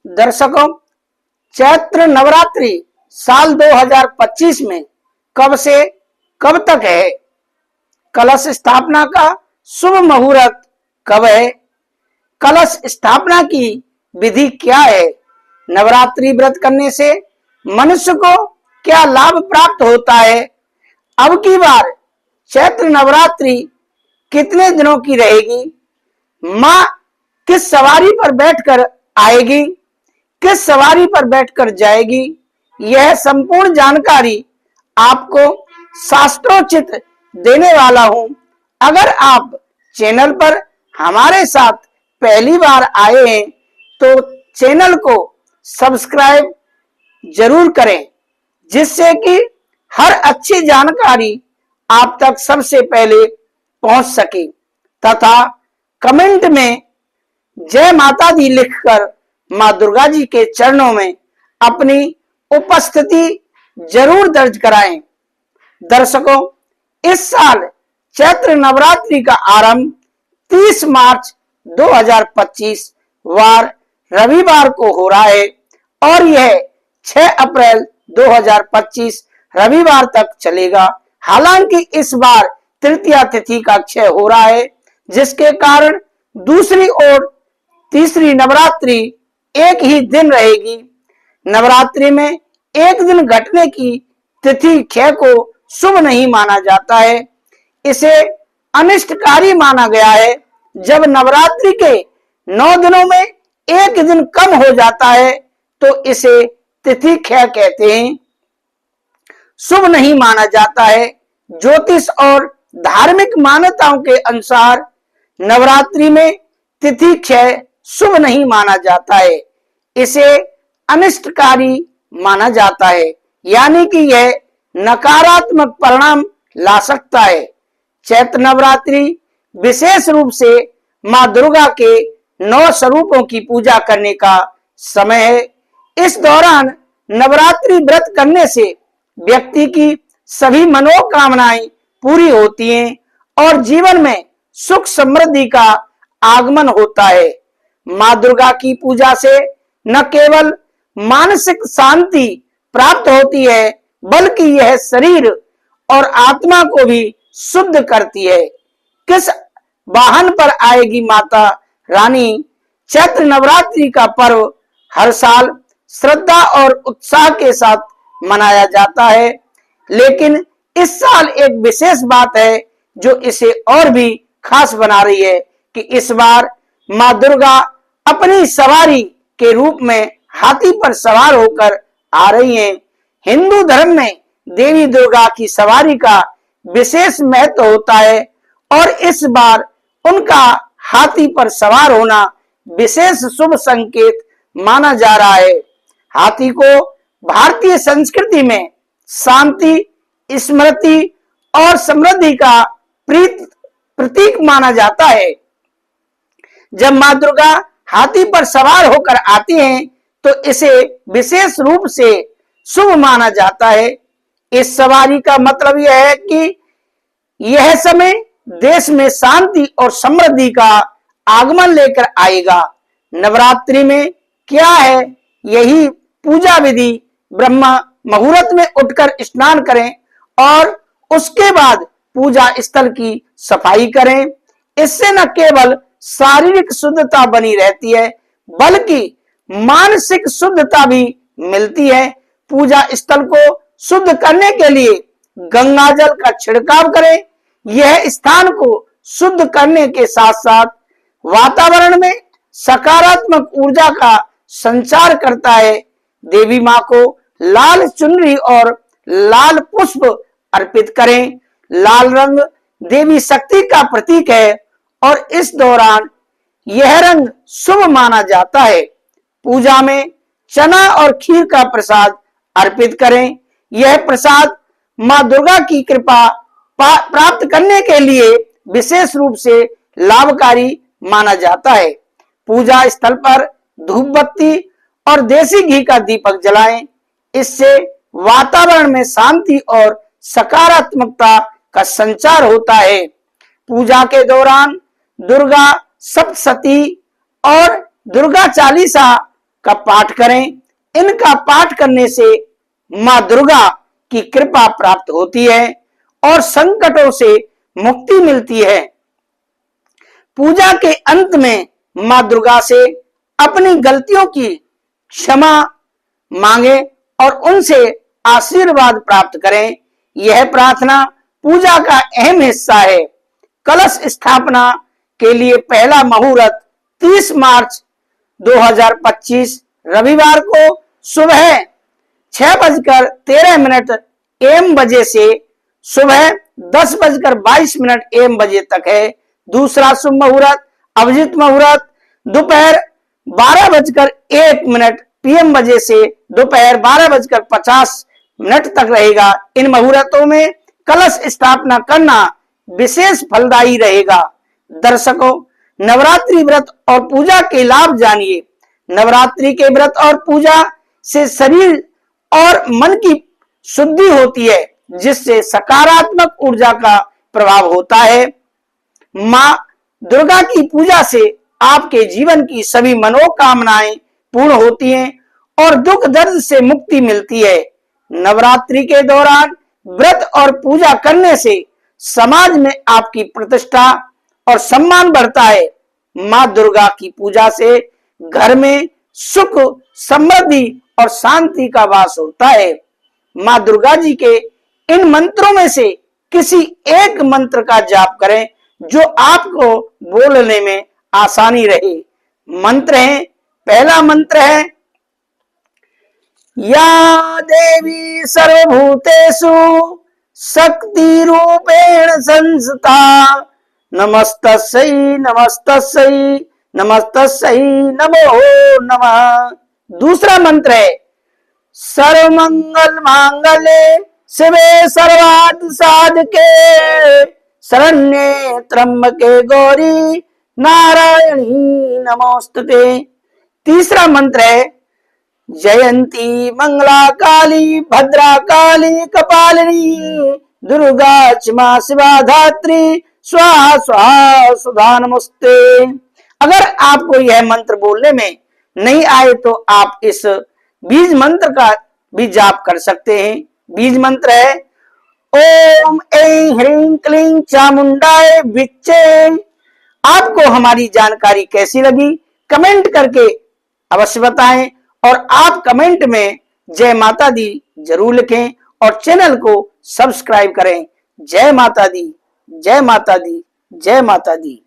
दर्शकों, चैत्र नवरात्रि साल 2025 में कब से कब तक है? कलश स्थापना का शुभ मुहूर्त कब है? कलश स्थापना की विधि क्या है? नवरात्रि व्रत करने से मनुष्य को क्या लाभ प्राप्त होता है? अब की बार चैत्र नवरात्रि कितने दिनों की रहेगी? मां किस सवारी पर बैठकर आएगी, किस सवारी पर बैठकर जाएगी? यह संपूर्ण जानकारी आपको शास्त्रोचित देने वाला हूं। अगर आप चैनल पर हमारे साथ पहली बार आए हैं तो चैनल को सब्सक्राइब जरूर करें, जिससे कि हर अच्छी जानकारी आप तक सबसे पहले पहुंच सके, तथा कमेंट में जय माता दी लिखकर मां दुर्गा जी के चरणों में अपनी उपस्थिति जरूर दर्ज कराएं। दर्शकों, इस साल चैत्र नवरात्रि का आरंभ 30 मार्च 2025 वार रविवार को हो रहा है और यह 6 अप्रैल 2025 रविवार तक चलेगा। हालांकि इस बार तृतीया तिथि का क्षय हो रहा है, जिसके कारण दूसरी ओर तीसरी नवरात्रि एक ही दिन रहेगी। नवरात्रि में एक दिन घटने की तिथि क्षय को शुभ नहीं माना जाता है, इसे अनिष्टकारी माना गया है। जब नवरात्रि के 9 दिनों में एक दिन कम हो जाता है तो इसे तिथि क्षय कहते हैं, शुभ नहीं माना जाता है। ज्योतिष और धार्मिक मान्यताओं के अनुसार नवरात्रि में तिथि क्षय शुभ नहीं माना जाता है, इसे अनिष्टकारी माना जाता है, यानी कि यह नकारात्मक परिणाम ला सकता है। चैत्र नवरात्रि विशेष रूप से मां दुर्गा के 9 स्वरूपों की पूजा करने का समय है। इस दौरान नवरात्रि व्रत करने से व्यक्ति की सभी मनोकामनाएं पूरी होती हैं और जीवन में सुख समृद्धि का आगमन होता है। मां दुर्गा की पूजा से न केवल मानसिक शांति प्राप्त होती है, बल्कि यह शरीर और आत्मा को भी शुद्ध करती है। किस वाहन पर आएगी माता रानी? चैत्र नवरात्रि का पर्व हर साल श्रद्धा और उत्साह के साथ मनाया जाता है, लेकिन इस साल एक विशेष बात है जो इसे और भी खास बना रही है कि इस बार मां दुर्गा अपनी सवारी के रूप में हाथी पर सवार होकर आ रही हैं। हिंदू धर्म में देवी दुर्गा की सवारी का विशेष महत्व होता है और इस बार उनका हाथी पर सवार होना विशेष शुभ संकेत माना जा रहा है। हाथी को भारतीय संस्कृति में शांति, स्मृति और समृद्धि का प्रतीक माना जाता है। जब मां दुर्गा हाथी पर सवार होकर आती हैं तो इसे विशेष रूप से शुभ माना जाता है। इस सवारी का मतलब यह है कि यह समय देश में शांति और समृद्धि का आगमन लेकर आएगा। नवरात्रि में क्या है? यही पूजा विधि। ब्रह्म मुहूर्त में उठकर स्नान करें और उसके बाद पूजा स्थल की सफाई करें। इससे न केवल शारीरिक शुद्धता बनी रहती है, बल्कि मानसिक शुद्धता भी मिलती है। पूजा स्थल को शुद्ध करने के लिए गंगा जल का छिड़काव करें। यह स्थान को शुद्ध करने के साथ साथ वातावरण में सकारात्मक ऊर्जा का संचार करता है। देवी मां को लाल चुनरी और लाल पुष्प अर्पित करें। लाल रंग देवी शक्ति का प्रतीक है और इस दौरान यह रंग शुभ माना जाता है। पूजा में चना और खीर का प्रसाद अर्पित करें। यह प्रसाद मां दुर्गा की कृपा प्राप्त करने के लिए विशेष रूप से लाभकारी माना जाता है। पूजा स्थल पर धूप बत्ती और देसी घी का दीपक जलाएं। इससे वातावरण में शांति और सकारात्मकता का संचार होता है। पूजा के दौरान दुर्गा सप्तशती और दुर्गा चालीसा का पाठ करें। इनका पाठ करने से मां दुर्गा की कृपा प्राप्त होती है और संकटों से मुक्ति मिलती है। पूजा के अंत में मां दुर्गा से अपनी गलतियों की क्षमा मांगे और उनसे आशीर्वाद प्राप्त करें। यह प्रार्थना पूजा का अहम हिस्सा है। कलश स्थापना के लिए पहला मुहूर्त 30 मार्च 2025 रविवार को सुबह 6:13 एम बजे से सुबह 10:22 एम बजे तक है। दूसरा शुभ मुहूर्त अभिजीत मुहूर्त दोपहर 12:01 पीएम बजे से दोपहर 12:50 तक रहेगा। इन मुहूर्तों में कलश स्थापना करना विशेष फलदायी रहेगा। दर्शकों, नवरात्रि व्रत और पूजा के लाभ जानिए। नवरात्रि के व्रत और पूजा से शरीर और मन की शुद्धि होती है, जिससे सकारात्मक ऊर्जा का प्रभाव होता है। मां दुर्गा की पूजा से आपके जीवन की सभी मनोकामनाएं पूर्ण होती हैं और दुख दर्द से मुक्ति मिलती है। नवरात्रि के दौरान व्रत और पूजा करने से समाज में आपकी प्रतिष्ठा और सम्मान बढ़ता है। मां दुर्गा की पूजा से घर में सुख, समृद्धि और शांति का वास होता है। मां दुर्गा जी के इन मंत्रों में से किसी एक मंत्र का जाप करें जो आपको बोलने में आसानी रहे। मंत्र है, पहला मंत्र है, या देवी सर्वभूतेषु शक्ति रूपेण संस्था नमस्तस्यै नमस्तस्यै नमस्तस्यै नमो नमः। दूसरा मंत्र है, सर्वमंगल मांगल्ये शिवे सर्वार्थ साधके शरण्ये त्र्यंबके गौरी नारायणी नमोस्तुते। तीसरा मंत्र है, जयंती मंगला काली भद्रा काली कपालिनी दुर्गा क्षमा शिवा धात्री स्वाहा स्वाहा सुधा नमस्ते। अगर आपको यह मंत्र बोलने में नहीं आए तो आप इस बीज मंत्र का भी जाप कर सकते हैं। बीज मंत्र है, ओम ऐं ह्रीं क्लीं चामुंडाय विच्चे। आपको हमारी जानकारी कैसी लगी कमेंट करके अवश्य बताएं और आप कमेंट में जय माता दी जरूर लिखें और चैनल को सब्सक्राइब करें। जय माता दी, जय माता दी, जय माता दी।